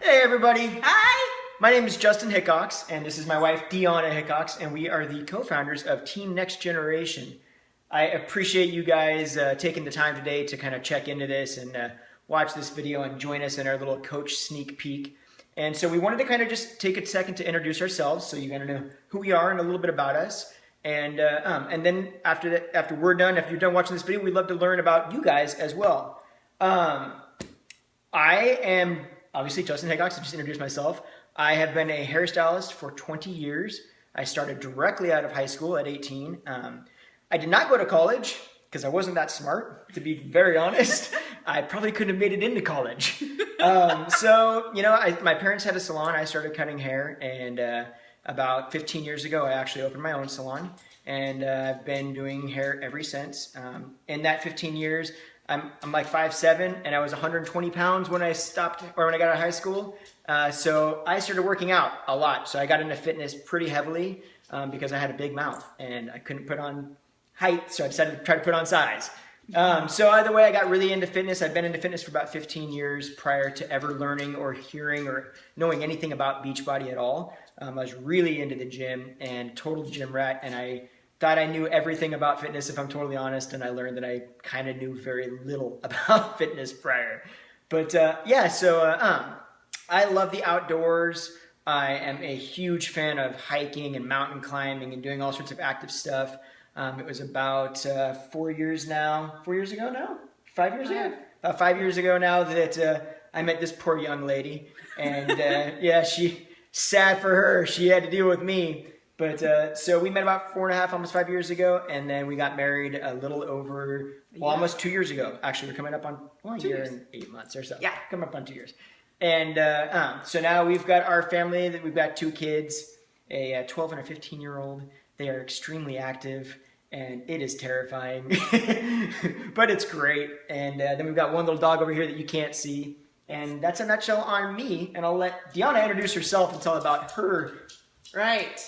Hey everybody! Hi! My name is Justin Hickox, and this is my wife Deanna Hickox, and we are the co-founders of Team Next Generation. I appreciate you guys taking the time today to kind of check into this and watch this video and join us in our little coach sneak peek. And so we wanted to kind of just take a second to introduce ourselves so you kind of know who we are and a little bit about us. And then after you're done watching this video, we'd love to learn about you guys as well. I am obviously Justin Hickox. I just introduced myself. I have been a hairstylist for 20 years. I started directly out of high school at 18. I did not go to college because I wasn't that smart, to be very honest. I probably couldn't have made it into college. My parents had a salon. I started cutting hair, and about 15 years ago, I actually opened my own salon, and I've been doing hair ever since. In that 15 years, I'm like 5'7", and I was 120 pounds when I got out of high school. So I started working out a lot. So I got into fitness pretty heavily because I had a big mouth and I couldn't put on height. So I decided to try to put on size. So either way, I got really into fitness. I've been into fitness for about 15 years prior to ever learning or hearing or knowing anything about Beachbody at all. I was really into the gym and total gym rat, and I thought I knew everything about fitness, if I'm totally honest, and I learned that I kind of knew very little about fitness prior. But I love the outdoors. I am a huge fan of hiking and mountain climbing and doing all sorts of active stuff. It was about 4 years ago now? 5 years ago? About 5 years ago now that I met this poor young lady. And sad for her, she had to deal with me. But so we met about 4.5, almost 5 years ago, and then we got married a little over, almost 2 years ago. Actually, we're coming up on 2 years and 8 months or so. Yeah, coming up on 2 years. And so now we've got our family. We've got 2 kids, a 12 and a 15-year-old. They are extremely active, and it is terrifying, but it's great. And then we've got one little dog over here that you can't see. And that's a nutshell on me. And I'll let Deanna introduce herself and tell about her. Right.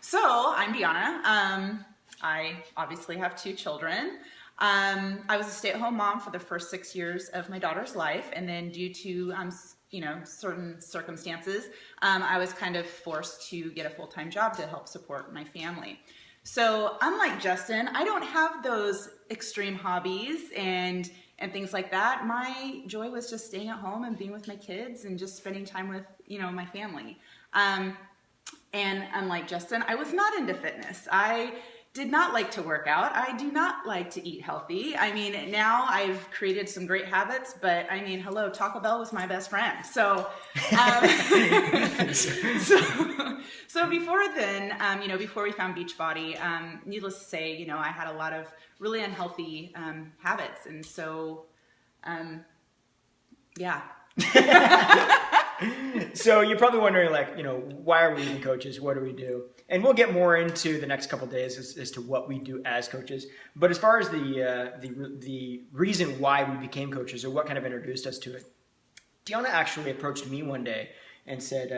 So I'm Deanna. I obviously have 2 children. I was a stay-at-home mom for the first 6 years of my daughter's life, and then due to certain circumstances, I was kind of forced to get a full-time job to help support my family. So unlike Justin, I don't have those extreme hobbies and things like that. My joy was just staying at home and being with my kids and just spending time with my family. And unlike Justin, I was not into fitness. I did not like to work out. I do not like to eat healthy. I mean, now I've created some great habits, but I mean, hello, Taco Bell was my best friend. So, so before then, before we found Beachbody, needless to say, I had a lot of really unhealthy habits. And so, yeah. So you're probably wondering, why are we even coaches? What do we do? And we'll get more into the next couple of days as to what we do as coaches. But as far as the reason why we became coaches or what kind of introduced us to it, Deanna actually approached me one day and said,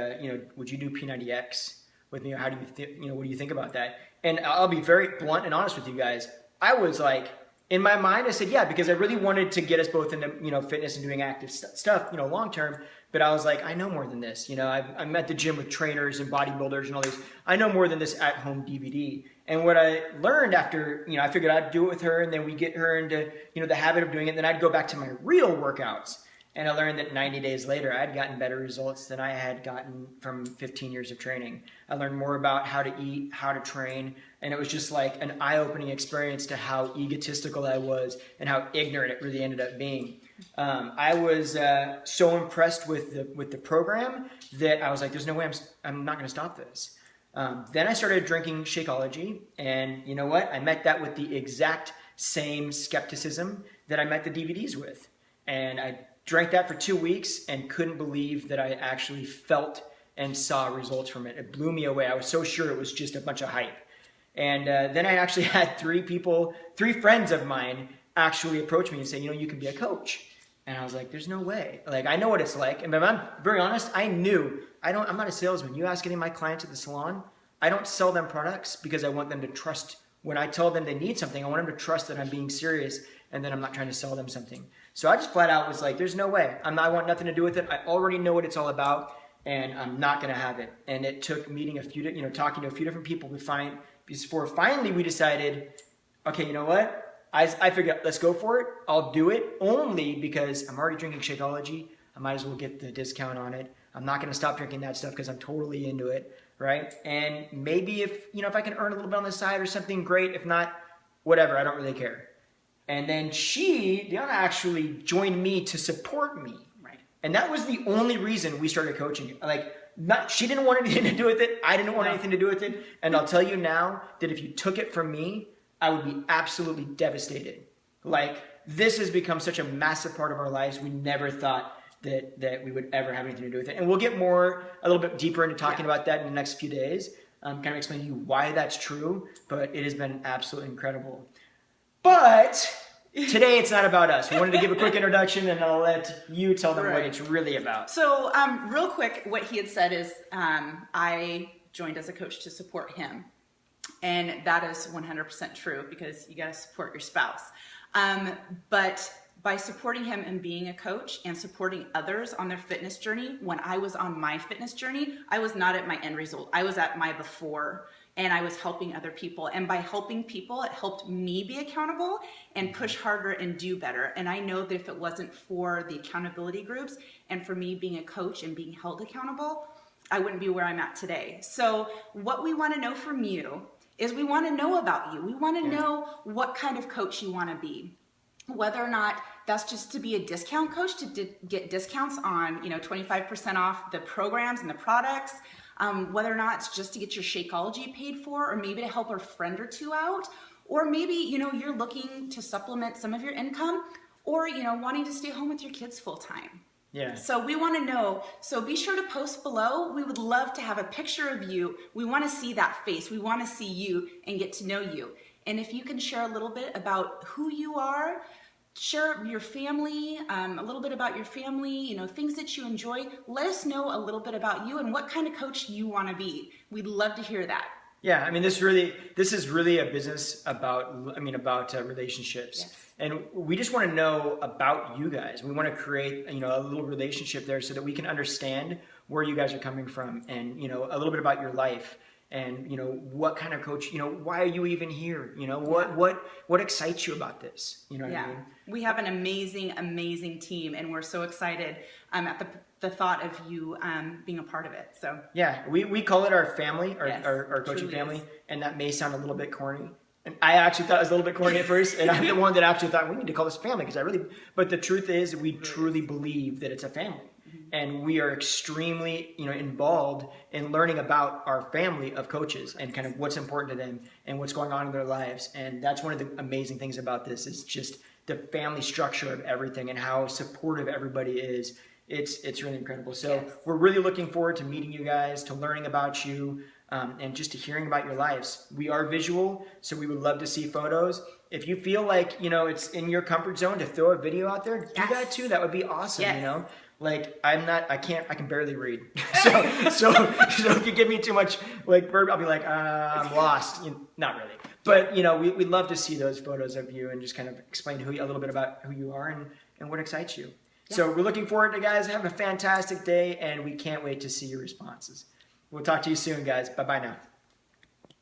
would you do P90X with me? Or how do you what do you think about that? And I'll be very blunt and honest with you guys. I was like, in my mind, I said, yeah, because I really wanted to get us both into, fitness and doing active stuff, long term. But I was like, I know more than this. I'm at the gym with trainers and bodybuilders and all these. I know more than this at-home DVD. And what I learned after, I figured I'd do it with her, and then we get her into, the habit of doing it. And then I'd go back to my real workouts. And I learned that 90 days later, I'd gotten better results than I had gotten from 15 years of training. I learned more about how to eat, how to train, and it was just like an eye-opening experience to how egotistical I was and how ignorant it really ended up being. I was so impressed with the program that I was like, there's no way I'm not going to stop this. Then I started drinking Shakeology, and you know what? I met that with the exact same skepticism that I met the DVDs with. And I drank that for 2 weeks and couldn't believe that I actually felt and saw results from it. It blew me away. I was so sure it was just a bunch of hype. And then I actually had 3 friends of mine actually approach me and say, you can be a coach. And I was like, there's no way. Like, I know what it's like. And if I'm very honest, I'm not a salesman. You ask any of my clients at the salon, I don't sell them products because I want them to trust. When I tell them they need something, I want them to trust that I'm being serious and that I'm not trying to sell them something. So I just flat out was like, there's no way. I want nothing to do with it. I already know what it's all about, and I'm not going to have it. And it took meeting talking to a few different people before finally we decided, okay, you know what? I figured, let's go for it. I'll do it only because I'm already drinking Shakeology. I might as well get the discount on it. I'm not going to stop drinking that stuff because I'm totally into it, right? And maybe if I can earn a little bit on the side or something, great. If not, whatever. I don't really care. And then Deanna actually joined me to support me. Right. And that was the only reason we started coaching. She didn't want anything to do with it. I didn't want anything to do with it. And I'll tell you now that if you took it from me, I would be absolutely devastated. This has become such a massive part of our lives. We never thought that we would ever have anything to do with it. And we'll get a little bit deeper into talking about that in the next few days. Kind of explain to you why that's true, but it has been absolutely incredible. But today it's not about us. We wanted to give a quick introduction, and I'll let you tell them what it's really about. So real quick, what he had said is I joined as a coach to support him. And that is 100% true because you got to support your spouse. But by supporting him and being a coach and supporting others on their fitness journey, when I was on my fitness journey, I was not at my end result. I was at my before, and I was helping other people. And by helping people, it helped me be accountable and push harder and do better. And I know that if it wasn't for the accountability groups and for me being a coach and being held accountable, I wouldn't be where I'm at today. So what we want to know from you is we want to know about you. We want to know what kind of coach you want to be. Whether or not that's just to be a discount coach to get discounts on 25% off the programs and the products. Whether or not it's just to get your Shakeology paid for, or maybe to help a friend or two out. Or maybe you're looking to supplement some of your income, or wanting to stay home with your kids full time. Yeah. So we want to know. So be sure to post below. We would love to have a picture of you. We want to see that face. We want to see you and get to know you. And if you can share a little bit about who you are, share your family, a little bit about your family, things that you enjoy. Let us know a little bit about you and what kind of coach you want to be. We'd love to hear that. Yeah, I mean, this is really a business about relationships. Yes. And we just want to know about you guys. We want to create, a little relationship there so that we can understand where you guys are coming from, and, a little bit about your life, and, what kind of coach, why are you even here? What excites you about this? You know what I mean? We have an amazing, amazing team, and we're so excited at the thought of you being a part of it. So yeah, we call it our family, our coaching family, and that may sound a little bit corny. And I actually thought it was a little bit corny at first, and I'm the one that actually thought we need to call this family but the truth is we truly believe that it's a family. And we are extremely, involved in learning about our family of coaches and kind of what's important to them and what's going on in their lives. And that's one of the amazing things about this is just the family structure of everything and how supportive everybody is. It's really incredible. So we're really looking forward to meeting you guys, to learning about you, and just to hearing about your lives. We are visual, so we would love to see photos. If you feel like, it's in your comfort zone to throw a video out there, do that too. That would be awesome, I can barely read. So if you give me too much verb, I'll be like, I'm lost. Not really. But, we'd love to see those photos of you and just kind of explain a little bit about who you are and what excites you. Yeah. So we're looking forward to, guys. Have a fantastic day, and we can't wait to see your responses. We'll talk to you soon, guys. Bye-bye now.